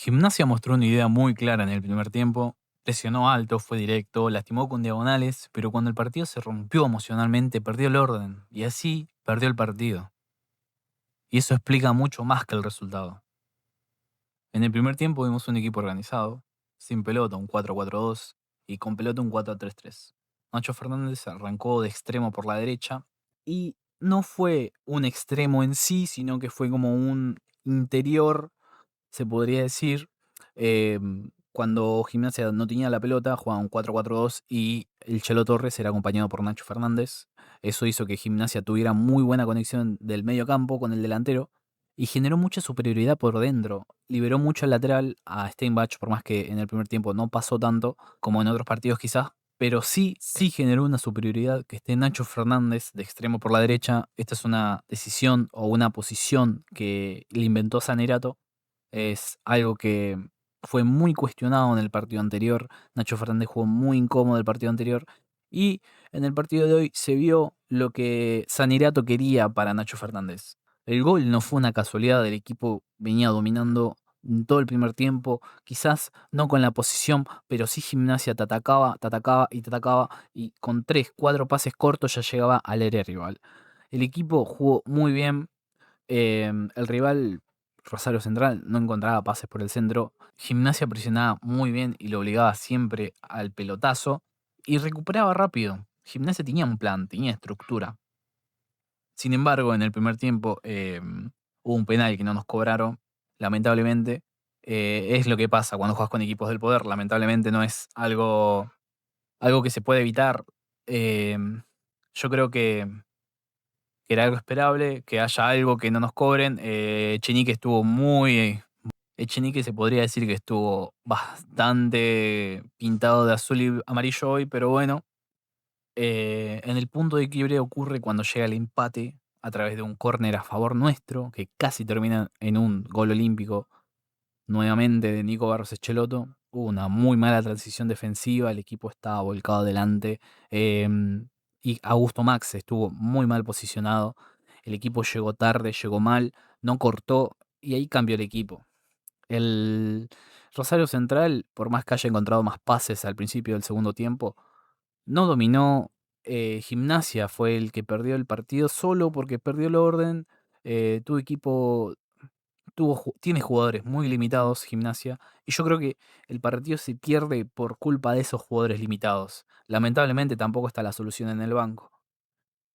Gimnasia mostró una idea muy clara en el primer tiempo, presionó alto, fue directo, lastimó con diagonales, pero cuando el partido se rompió emocionalmente perdió el orden y así perdió el partido. Y eso explica mucho más que el resultado. En el primer tiempo vimos un equipo organizado, sin pelota un 4-4-2 y con pelota un 4-3-3. Nacho Fernández arrancó de extremo por la derecha y no fue un extremo en sí, sino que fue como un interior, se podría decir. Cuando Gimnasia no tenía la pelota, jugaba un 4-4-2 y el Chelo Torres era acompañado por Nacho Fernández. Eso hizo que Gimnasia tuviera muy buena conexión del medio campo con el delantero y generó mucha superioridad por dentro. Liberó mucho el lateral a Steinbach, por más que en el primer tiempo no pasó tanto como en otros partidos quizás, pero sí generó una superioridad que esté Nacho Fernández de extremo por la derecha. Esta es una decisión o una posición que le inventó Sanerato. Es algo que fue muy cuestionado en el partido anterior. Nacho Fernández jugó muy incómodo el partido anterior. Y en el partido de hoy se vio lo que Sanerato quería para Nacho Fernández. El gol no fue una casualidad, el equipo venía dominando en todo el primer tiempo, quizás no con la posición, pero sí Gimnasia te atacaba y te atacaba y con 3, 4 pases cortos ya llegaba al área rival. El equipo jugó muy bien, el rival, Rosario Central, no encontraba pases por el centro. Gimnasia presionaba muy bien y lo obligaba siempre al pelotazo y recuperaba rápido. Gimnasia tenía un plan, tenía estructura. Sin embargo, en el primer tiempo hubo un penal que no nos cobraron, lamentablemente. Es lo que pasa cuando juegas con equipos del poder. Lamentablemente no es algo que se puede evitar. Yo creo que era algo esperable, que haya algo que no nos cobren. Echenique estuvo muy. Echenique se podría decir que estuvo bastante pintado de azul y amarillo hoy, pero bueno. En el punto de quiebre ocurre cuando llega el empate a través de un córner a favor nuestro, que casi termina en un gol olímpico nuevamente de Nico Barros Echeloto. Hubo una muy mala transición defensiva, el equipo estaba volcado adelante. Y Augusto Max estuvo muy mal posicionado. El equipo llegó tarde, llegó mal, no cortó y ahí cambió el equipo. El Rosario Central, por más que haya encontrado más pases al principio del segundo tiempo, no dominó. Gimnasia fue el que perdió el partido solo porque perdió el orden. Tu equipo tiene jugadores muy limitados, Gimnasia, y yo creo que el partido se pierde por culpa de esos jugadores limitados. Lamentablemente tampoco está la solución en el banco.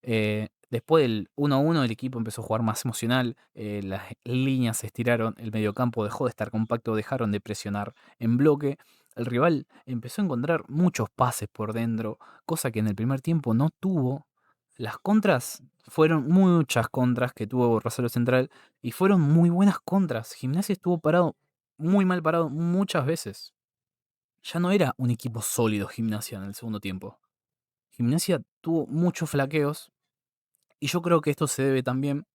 Después del 1-1 el equipo empezó a jugar más emocional, las líneas se estiraron, el mediocampo dejó de estar compacto, dejaron de presionar en bloque. El rival empezó a encontrar muchos pases por dentro, cosa que en el primer tiempo no tuvo. Las contras fueron muchas contras que tuvo Rosario Central y fueron muy buenas contras. Gimnasia estuvo parado, muy mal parado muchas veces. Ya no era un equipo sólido Gimnasia en el segundo tiempo. Gimnasia tuvo muchos flaqueos y yo creo que esto se debe también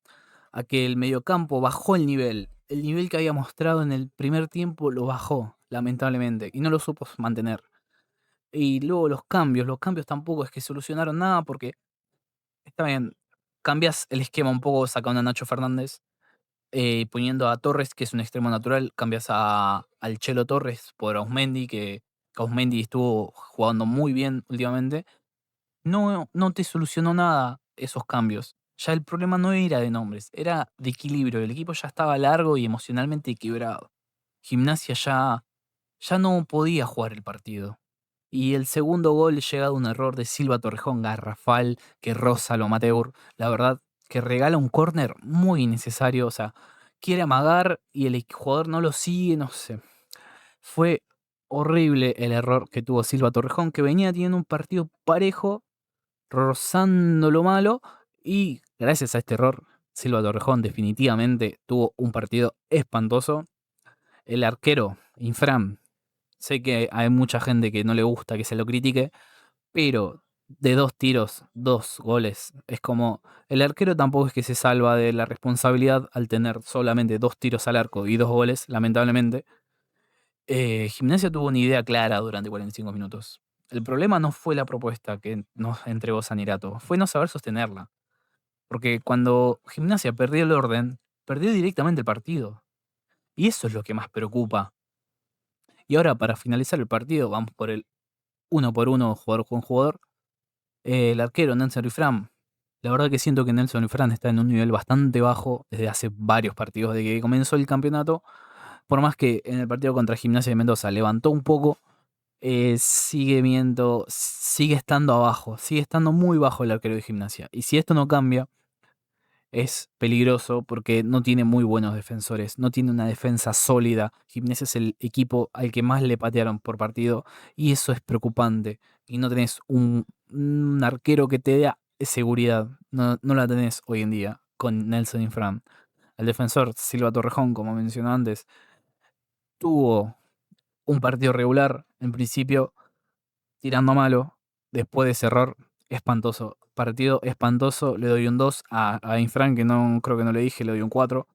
a que el mediocampo bajó el nivel. El nivel que había mostrado en el primer tiempo lo bajó, lamentablemente, y no lo supo mantener. Y luego los cambios tampoco es que solucionaron nada porque está bien, cambias el esquema un poco sacando a Nacho Fernández, poniendo a Torres, que es un extremo natural, cambias al Chelo Torres por Ausmendi, que Ausmendi estuvo jugando muy bien últimamente. No te solucionó nada esos cambios. Ya el problema no era de nombres, era de equilibrio. El equipo ya estaba largo y emocionalmente quebrado. Gimnasia ya no podía jugar el partido. Y el segundo gol llega de un error de Silva Torrejón garrafal que roza lo amateur. La verdad que regala un córner muy innecesario. O sea, quiere amagar y el jugador no lo sigue, no sé. Fue horrible el error que tuvo Silva Torrejón, que venía teniendo un partido parejo rozando lo malo y gracias a este error, Silva Torrejón definitivamente tuvo un partido espantoso. El arquero, Infram, sé que hay mucha gente que no le gusta que se lo critique, pero de 2 tiros, 2 goles, es como el arquero tampoco es que se salva de la responsabilidad al tener solamente 2 tiros al arco y 2 goles, lamentablemente. Gimnasia tuvo una idea clara durante 45 minutos. El problema no fue la propuesta que nos entregó Sanirato, fue no saber sostenerla. Porque cuando Gimnasia perdió el orden, perdió directamente el partido. Y eso es lo que más preocupa. Y ahora, para finalizar el partido, vamos por el uno por uno, jugador con jugador. El arquero Nelson Ifram. La verdad que siento que Nelson Ifram está en un nivel bastante bajo desde hace varios partidos de que comenzó el campeonato. Por más que en el partido contra Gimnasia de Mendoza levantó un poco, sigue estando abajo, sigue estando muy bajo el arquero de Gimnasia. Y si esto no cambia, es peligroso porque no tiene muy buenos defensores, no tiene una defensa sólida. Gimnasia es el equipo al que más le patearon por partido y eso es preocupante. Y no tenés un arquero que te dé seguridad, no la tenés hoy en día con Nelson Infran. El defensor Silva Torrejón, como mencioné antes, tuvo un partido regular en principio, tirando a malo, después de ese error espantoso. Partido espantoso, le doy un 2 a Infran, que no creo que no le dije, le doy un 4.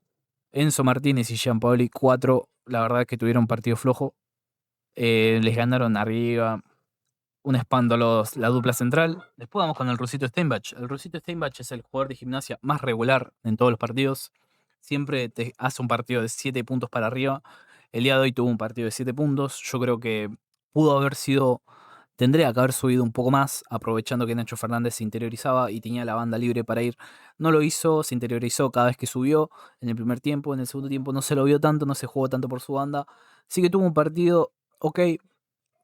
Enzo Martínez y Gianpaoli 4, la verdad que tuvieron un partido flojo. Les ganaron arriba, un espanto la dupla central. Después vamos con el Rusito Steinbach. El Rusito Steinbach es el jugador de Gimnasia más regular en todos los partidos. Siempre te hace un partido de 7 puntos para arriba. El día de hoy tuvo un partido de 7 puntos. Yo creo que pudo haber sido, tendría que haber subido un poco más, aprovechando que Nacho Fernández se interiorizaba y tenía la banda libre para ir. No lo hizo, se interiorizó cada vez que subió en el primer tiempo. En el segundo tiempo no se lo vio tanto, no se jugó tanto por su banda. Sí que tuvo un partido, ok,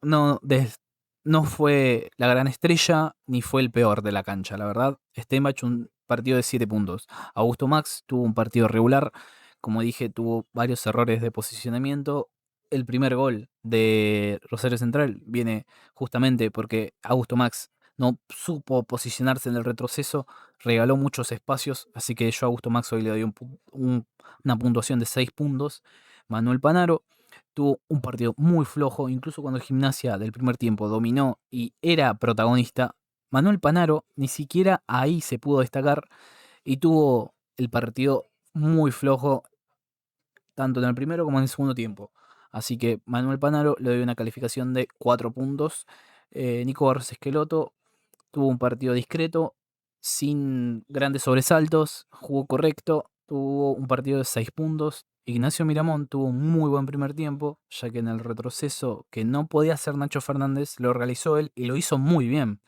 no, no fue la gran estrella ni fue el peor de la cancha, la verdad. Steinbach un partido de 7 puntos. Augusto Max tuvo un partido regular. Como dije, tuvo varios errores de posicionamiento. El primer gol de Rosario Central viene justamente porque Augusto Max no supo posicionarse en el retroceso, regaló muchos espacios, así que yo a Augusto Max hoy le doy una puntuación de 6 puntos. Manuel Panaro tuvo un partido muy flojo, incluso cuando Gimnasia del primer tiempo dominó y era protagonista, Manuel Panaro ni siquiera ahí se pudo destacar y tuvo el partido muy flojo, tanto en el primero como en el segundo tiempo. Así que Manuel Panaro le doy una calificación de 4 puntos. Nico Barros Esqueloto tuvo un partido discreto, sin grandes sobresaltos, jugó correcto, tuvo un partido de 6 puntos. Ignacio Miramón tuvo un muy buen primer tiempo, ya que en el retroceso que no podía hacer Nacho Fernández lo realizó él y lo hizo muy bien.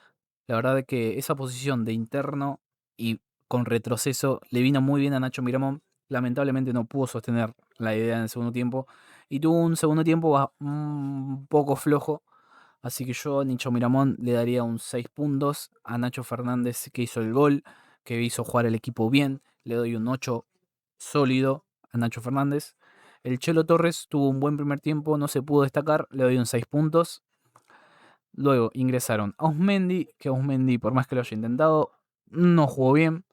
La verdad es que esa posición de interno y con retroceso le vino muy bien a Nacho Miramón. Lamentablemente no pudo sostener la idea en el segundo tiempo y tuvo un segundo tiempo un poco flojo. Así que yo a Nicho Miramón le daría un 6 puntos. A Nacho Fernández, que hizo el gol, que hizo jugar el equipo bien, le doy un 8 sólido a Nacho Fernández. El Chelo Torres tuvo un buen primer tiempo, no se pudo destacar, le doy un 6 puntos. Luego ingresaron Ausmendi, que Ausmendi, por más que lo haya intentado, no jugó bien.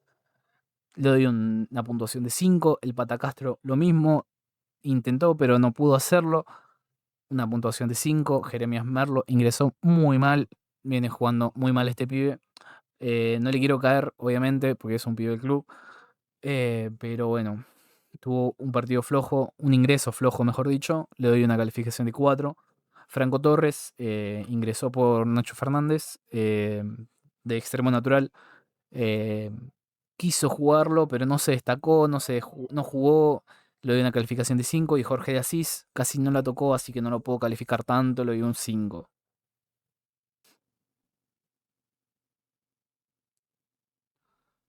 Le doy una puntuación de 5. El Patacastro lo mismo, intentó pero no pudo hacerlo. Una puntuación de 5. Jeremías Merlo ingresó muy mal, viene jugando muy mal este pibe. No le quiero caer, obviamente, porque es un pibe del club. Pero bueno, tuvo un partido flojo, un ingreso flojo, mejor dicho. Le doy una calificación de 4. Franco Torres ingresó por Nacho Fernández de extremo natural. eh, Quiso jugarlo, pero no se destacó, no jugó. Le doy una calificación de 5 y Jorge de Asís casi no la tocó, así que no lo puedo calificar tanto, le doy un 5.